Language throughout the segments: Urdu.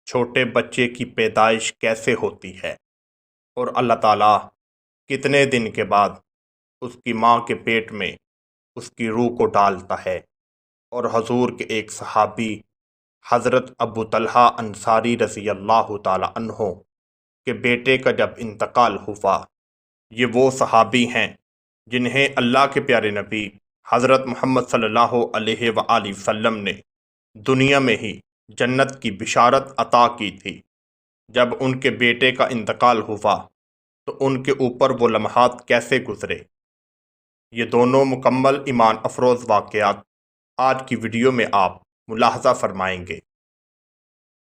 چھوٹے بچے کی پیدائش کیسے ہوتی ہے اور اللہ تعالیٰ کتنے دن کے بعد اس کی ماں کے پیٹ میں اس کی روح کو ڈالتا ہے، اور حضور کے ایک صحابی حضرت ابو طلحہ انصاری رضی اللہ تعالی عنہ کے بیٹے کا جب انتقال ہوا۔ یہ وہ صحابی ہیں جنہیں اللہ کے پیارے نبی حضرت محمد صلی اللہ علیہ وآلہ وسلم نے دنیا میں ہی جنت کی بشارت عطا کی تھی۔ جب ان کے بیٹے کا انتقال ہوا تو ان کے اوپر وہ لمحات کیسے گزرے، یہ دونوں مکمل ایمان افروز واقعات آج کی ویڈیو میں آپ ملاحظہ فرمائیں گے۔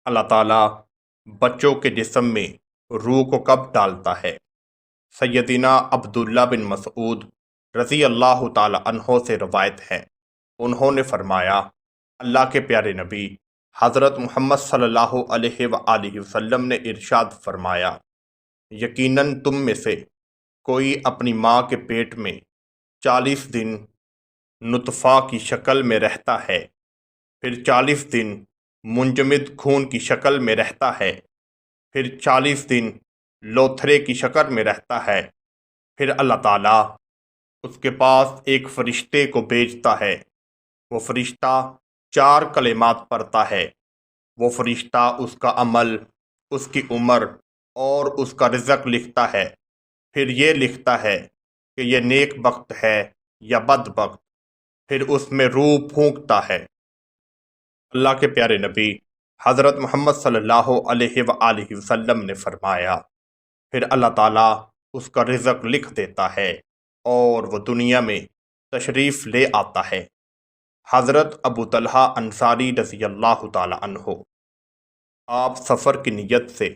اللہ تعالیٰ بچوں کے جسم میں روح کو کب ڈالتا ہے؟ سیدنا عبداللہ بن مسعود رضی اللہ تعالی عنہ سے روایت ہے، انہوں نے فرمایا، اللہ کے پیارے نبی حضرت محمد صلی اللہ علیہ وآلہ وسلم نے ارشاد فرمایا، یقیناً تم میں سے کوئی اپنی ماں کے پیٹ میں 40 دن نطفہ کی شکل میں رہتا ہے، پھر 40 دن منجمد خون کی شکل میں رہتا ہے، پھر 40 دن لوتھڑے کی شکل میں رہتا ہے، پھر اللہ تعالیٰ اس کے پاس ایک فرشتے کو بھیجتا ہے، وہ فرشتہ 4 کلمات پڑھتا ہے، وہ فرشتہ اس کا عمل، اس کی عمر اور اس کا رزق لکھتا ہے، پھر یہ لکھتا ہے کہ یہ نیک بخت ہے یا بد بخت، پھر اس میں روح پھونکتا ہے۔ اللہ کے پیارے نبی حضرت محمد صلی اللہ علیہ وآلہ وسلم نے فرمایا، پھر اللہ تعالیٰ اس کا رزق لکھ دیتا ہے اور وہ دنیا میں تشریف لے آتا ہے۔ حضرت ابو طلحہ انصاری رضی اللہ تعالی عنہ آپ سفر کی نیت سے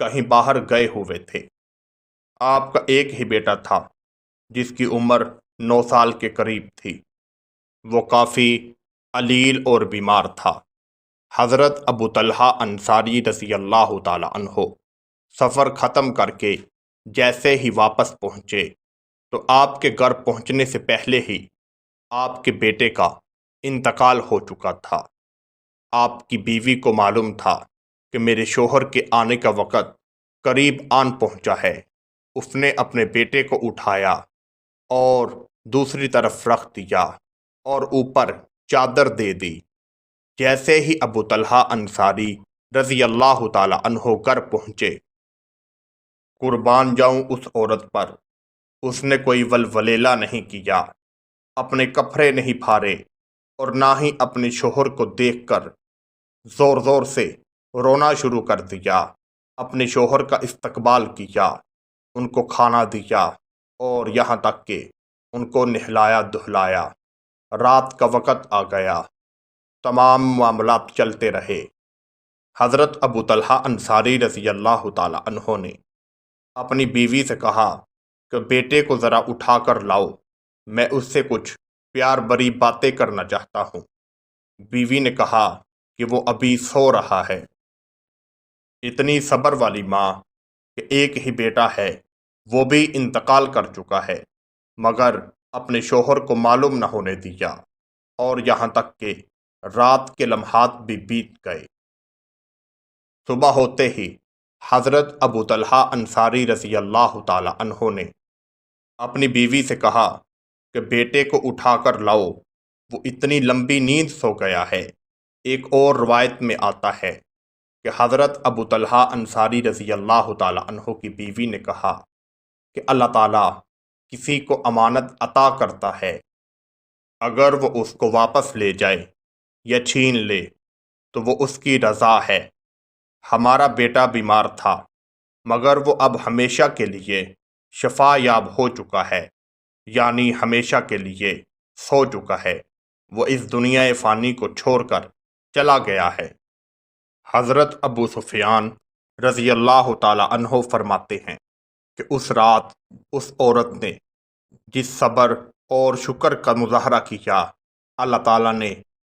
کہیں باہر گئے ہوئے تھے۔ آپ کا ایک ہی بیٹا تھا جس کی عمر 9 سال کے قریب تھی، وہ کافی علیل اور بیمار تھا۔ حضرت ابو طلحہ انصاری رضی اللہ تعالی عنہ سفر ختم کر کے جیسے ہی واپس پہنچے تو آپ کے گھر پہنچنے سے پہلے ہی آپ کے بیٹے کا انتقال ہو چکا تھا۔ آپ کی بیوی کو معلوم تھا کہ میرے شوہر کے آنے کا وقت قریب آن پہنچا ہے۔ اس نے اپنے بیٹے کو اٹھایا اور دوسری طرف رکھ دیا اور اوپر چادر دے دی۔ جیسے ہی ابو طلحہ انصاری رضی اللہ تعالی عنہ گھر پہنچے، قربان جاؤں اس عورت پر، اس نے کوئی ولولیلا نہیں کیا، اپنے کپڑے نہیں پھاڑے اور نہ ہی اپنے شوہر کو دیکھ کر زور زور سے رونا شروع کر دیا۔ اپنے شوہر کا استقبال کیا، ان کو کھانا دیا اور یہاں تک کہ ان کو نہلایا دہلایا۔ رات کا وقت آ گیا، تمام معاملات چلتے رہے۔ حضرت ابو طلحہ انصاری رضی اللہ تعالی عنہ نے اپنی بیوی سے کہا کہ بیٹے کو ذرا اٹھا کر لاؤ، میں اس سے کچھ پیار بری باتیں کرنا چاہتا ہوں۔ بیوی نے کہا کہ وہ ابھی سو رہا ہے۔ اتنی صبر والی ماں کہ ایک ہی بیٹا ہے، وہ بھی انتقال کر چکا ہے، مگر اپنے شوہر کو معلوم نہ ہونے دیا، اور یہاں تک کہ رات کے لمحات بھی بیت گئے۔ صبح ہوتے ہی حضرت ابو طلحہ انصاری رضی اللہ تعالی عنہ نے اپنی بیوی سے کہا کہ بیٹے کو اٹھا کر لاؤ، وہ اتنی لمبی نیند سو گیا ہے۔ ایک اور روایت میں آتا ہے کہ حضرت ابو طلحہ انصاری رضی اللہ تعالی عنہ کی بیوی نے کہا کہ اللہ تعالیٰ کسی کو امانت عطا کرتا ہے، اگر وہ اس کو واپس لے جائے یا چھین لے تو وہ اس کی رضا ہے۔ ہمارا بیٹا بیمار تھا، مگر وہ اب ہمیشہ کے لیے شفا یاب ہو چکا ہے، یعنی ہمیشہ کے لیے سو چکا ہے، وہ اس دنیا فانی کو چھوڑ کر چلا گیا ہے۔ حضرت ابو سفیان رضی اللہ تعالی عنہ فرماتے ہیں کہ اس رات اس عورت نے جس صبر اور شکر کا مظاہرہ کیا، اللہ تعالیٰ نے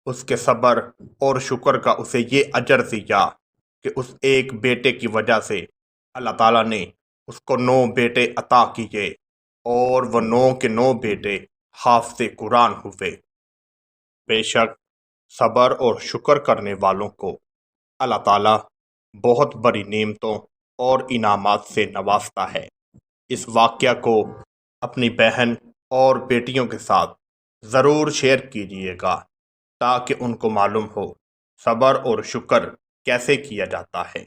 اس کے صبر اور شکر کا اسے یہ اجر دیا کہ اس ایک بیٹے کی وجہ سے اللہ تعالیٰ نے اس کو 9 بیٹے عطا کیے، اور وہ 9 کے 9 بیٹے حافظ قرآن ہوئے۔ بے شک صبر اور شکر کرنے والوں کو اللہ تعالیٰ بہت بڑی نعمتوں اور انعامات سے نوازتا ہے۔ اس واقعہ کو اپنی بہن اور بیٹیوں کے ساتھ ضرور شیئر کیجیے گا تاکہ ان کو معلوم ہو صبر اور شکر کیسے کیا جاتا ہے۔